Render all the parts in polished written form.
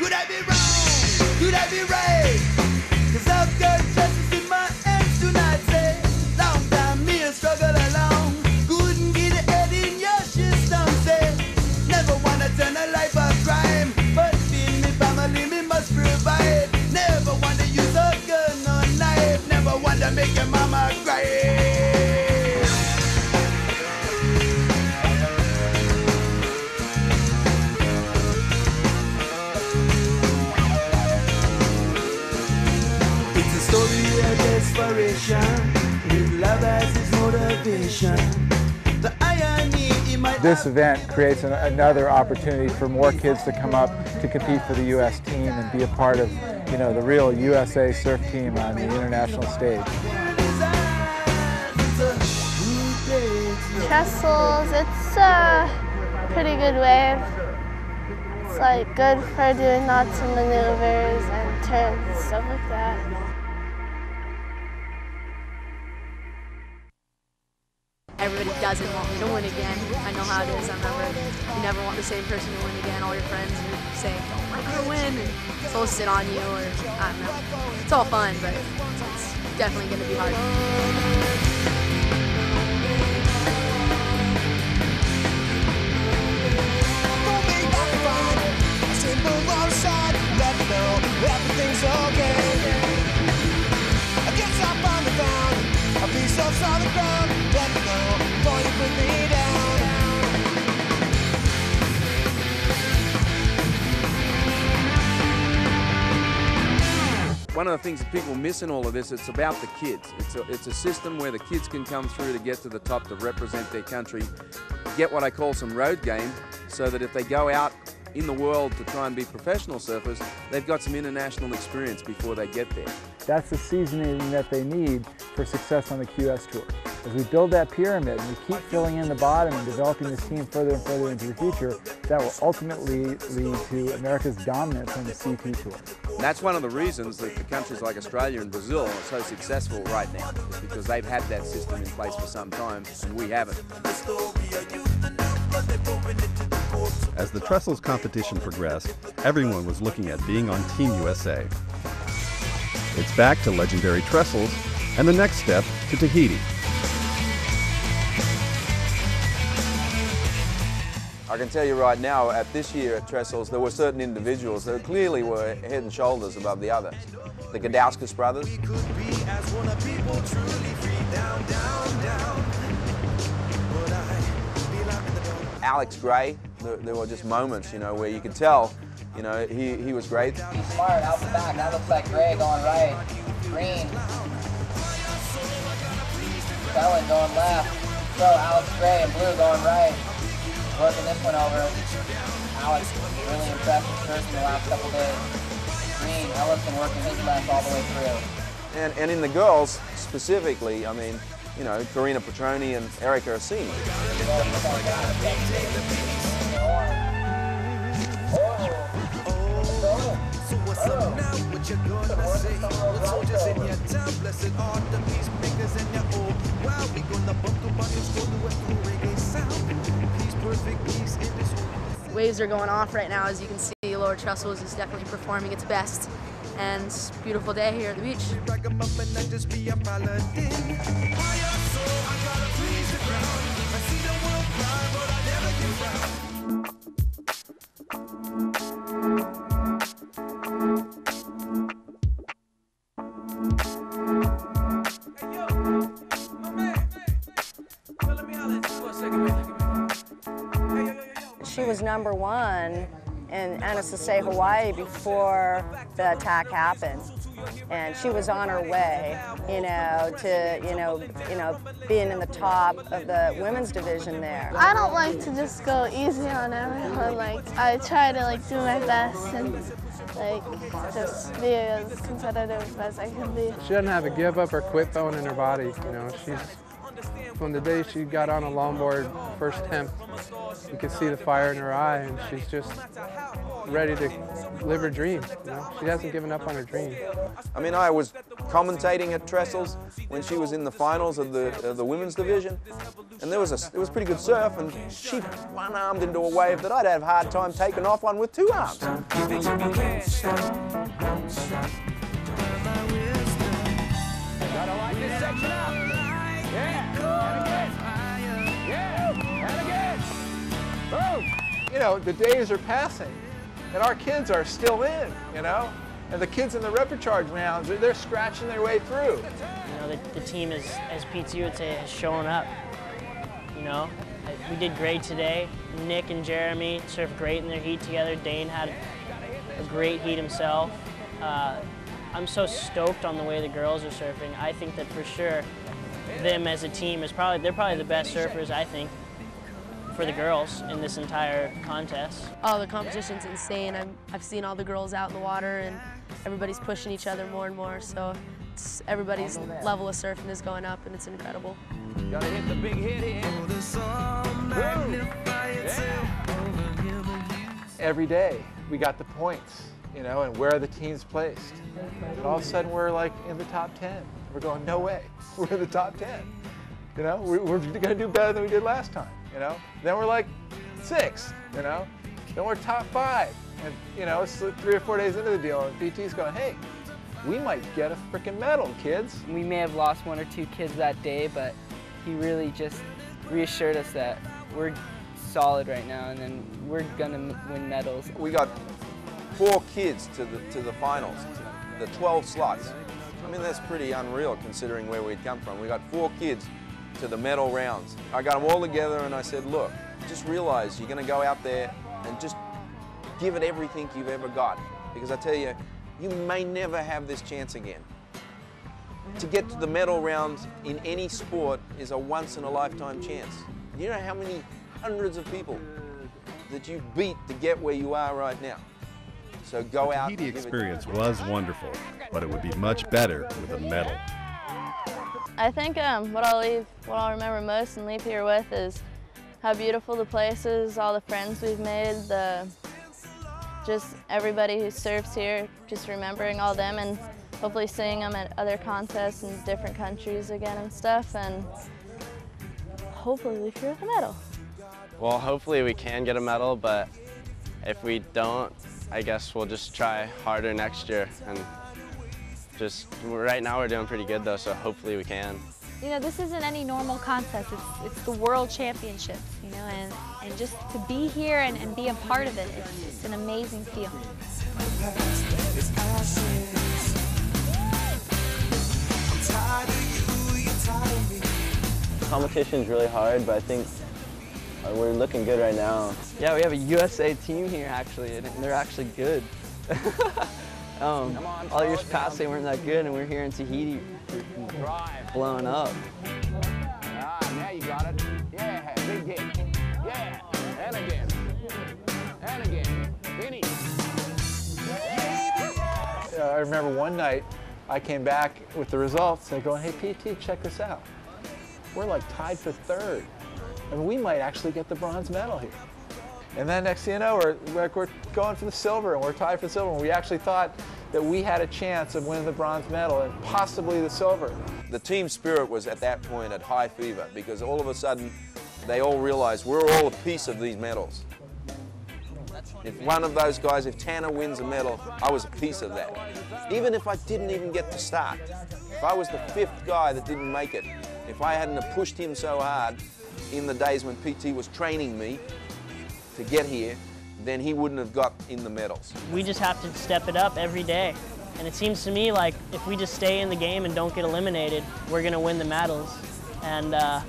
Could I be wrong? Could I be right? 'Cause I've got justice in my hands tonight. Say, long time me a struggle along. Couldn't get ahead in your system. Say, never wanna turn a life of crime, but feed me family, me must provide. Never wanna use a gun or knife. Never wanna make your mama cry. With love as its motivation. The irony in my This event creates another opportunity for more kids to come up to compete for the U.S. team and be a part of, you know, the real USA surf team on the international stage. Trestles, it's a pretty good wave. It's like good for doing lots of maneuvers and turns and stuff like that. Everybody doesn't want me to win again. I know how it is. I remember you never want the same person to win again. All your friends are saying, don't let her win, and it's all sit on you, or I don't know. It's all fun, but it's definitely going to be hard. Everything's okay. I guess I found the ground. A piece of solid ground. Let me know before you put me down. One of the things that people miss in all of this, it's about the kids. It's a system where the kids can come through to get to the top to represent their country, get what I call some road game, so that if they go out in the world to try and be professional surfers, they've got some international experience before they get there. That's the seasoning that they need for success on the QS Tour. As we build that pyramid and we keep filling in the bottom and developing this team further and further into the future, that will ultimately lead to America's dominance on the CT Tour. And that's one of the reasons that the countries like Australia and Brazil are so successful right now, is because they've had that system in place for some time and we haven't. As the Trestles competition progressed, everyone was looking at being on Team USA. It's back to legendary Trestles and the next step to Tahiti. I can tell you right now, at this year at Trestles, there were certain individuals that clearly were head and shoulders above the others. The Gadauskas brothers. Alex Gray, there were just moments, you know, where you could tell, you know, he was great. He's smart, out the back, that looks like Gray going right. Green. Felon going left. So Alex Gray and Blue going right. Working this one over. Alex, really impressive surf in the last couple days. Green, Ellison working his left all the way through. And in the girls, specifically, I mean, you know, Karina Petroni and Erica Orsini. Waves are going off right now, as you can see. Lower Trestles is definitely performing its best, and it's a beautiful day here at the beach. She was #1 in Anasazi, Hawaii before the attack happened, and she was on her way, to being in the top of the women's division there. I don't like to just go easy on everyone. Like, I try to do my best and just be as competitive as I can be. She doesn't have a give up or quit bone in her body. You know, from the day she got on a longboard, first attempt, you could see the fire in her eye, and she's just ready to live her dream. You know? She hasn't given up on her dream. I mean, I was commentating at Trestles when she was in the finals of the women's division, and it was pretty good surf, and she one-armed into a wave that I'd have a hard time taking off one with 2 arms. know, the days are passing, and our kids are still in, you know? And the kids in the repechage rounds, they're scratching their way through. You know, the team is, as PT would say, has shown up. You know, we did great today. Nick and Jeremy surfed great in their heat together. Dane had a great heat himself. I'm so stoked on the way the girls are surfing. I think that for sure, them as a team they're probably the best surfers, I think, for the girls in this entire contest. Oh, the competition's insane. I've seen all the girls out in the water, and everybody's pushing each other more and more. So everybody's level of surfing is going up, and it's incredible. Gotta hit the big hit here. Every day we got the points, you know, and where the team's placed. And all of a sudden we're like in the top 10. We're going, no way, we're in the top 10. You know, we're gonna do better than we did last time, you know? Then we're like 6th, you know? Then we're top 5. And, you know, it's 3 or 4 days into the deal, and PT's going, hey, we might get a freaking medal, kids. We may have lost 1 or 2 kids that day, but he really just reassured us that we're solid right now, and then we're gonna win medals. We got 4 kids to the finals, the 12 slots. I mean, that's pretty unreal considering where we'd come from. We got 4 kids to the medal rounds. I got them all together and I said, look, just realize you're gonna go out there and just give it everything you've ever got. Because I tell you, you may never have this chance again. To get to the medal rounds in any sport is a once-in-a-lifetime chance. You know how many hundreds of people that you beat to get where you are right now. So go out. The experience was wonderful, but it would be much better with a medal. I think what I'll remember most and leave here with is how beautiful the place is, all the friends we've made, just everybody who surfs here, just remembering all them and hopefully seeing them at other contests in different countries again and stuff, and hopefully leave here with a medal. Well, hopefully we can get a medal, but if we don't, I guess we'll just try harder next year. And just right now we're doing pretty good though, so hopefully we can. You know, this isn't any normal contest. It's the World Championships, you know, and just to be here and be a part of it, it's an amazing feeling. The competition's really hard, but I think we're looking good right now. Yeah, we have a USA team here actually, and they're actually good. All years past they weren't that good, and we're here in Tahiti blowing up. Now you got it. Yeah, big hit. Yeah, and again. And again. Finish. I remember one night I came back with the results. They're going, hey PT, check this out. We're like tied for 3rd. I mean, we might actually get the bronze medal here. And then next thing you know, we're going for the silver, and we're tied for silver. And we actually thought that we had a chance of winning the bronze medal and possibly the silver. The team spirit was at that point at high fever because all of a sudden they all realized we're all a piece of these medals. If one of those guys, if Tanner wins a medal, I was a piece of that. Even if I didn't even get to start, if I was the 5th guy that didn't make it, if I hadn't have pushed him so hard in the days when PT was training me to get here, then he wouldn't have got in the medals. We just have to step it up every day. And it seems to me like if we just stay in the game and don't get eliminated, we're gonna win the medals. And I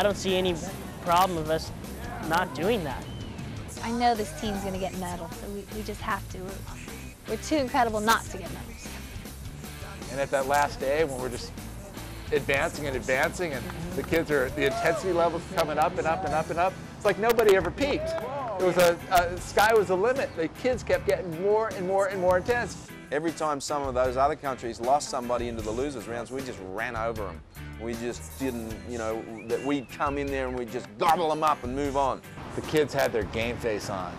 don't see any problem of us not doing that. I know this team's going to get medals, so we just have to. We're too incredible not to get medals. And at that last day when we're just advancing and advancing, and the kids are, the intensity levels coming up and up and up and up, it's like nobody ever peaked. It was sky was the limit. The kids kept getting more and more and more intense. Every time some of those other countries lost somebody into the losers rounds, we just ran over them. We just didn't, you know, that we'd come in there and we'd just gobble them up and move on. The kids had their game face on,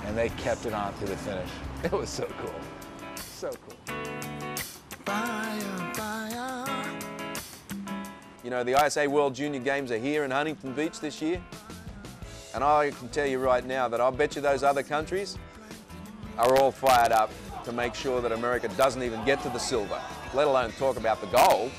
and they kept it on to the finish. It was so cool. So cool. You know, the ISA World Junior Games are here in Huntington Beach this year. And I can tell you right now that I'll bet you those other countries are all fired up to make sure that America doesn't even get to the silver, let alone talk about the gold.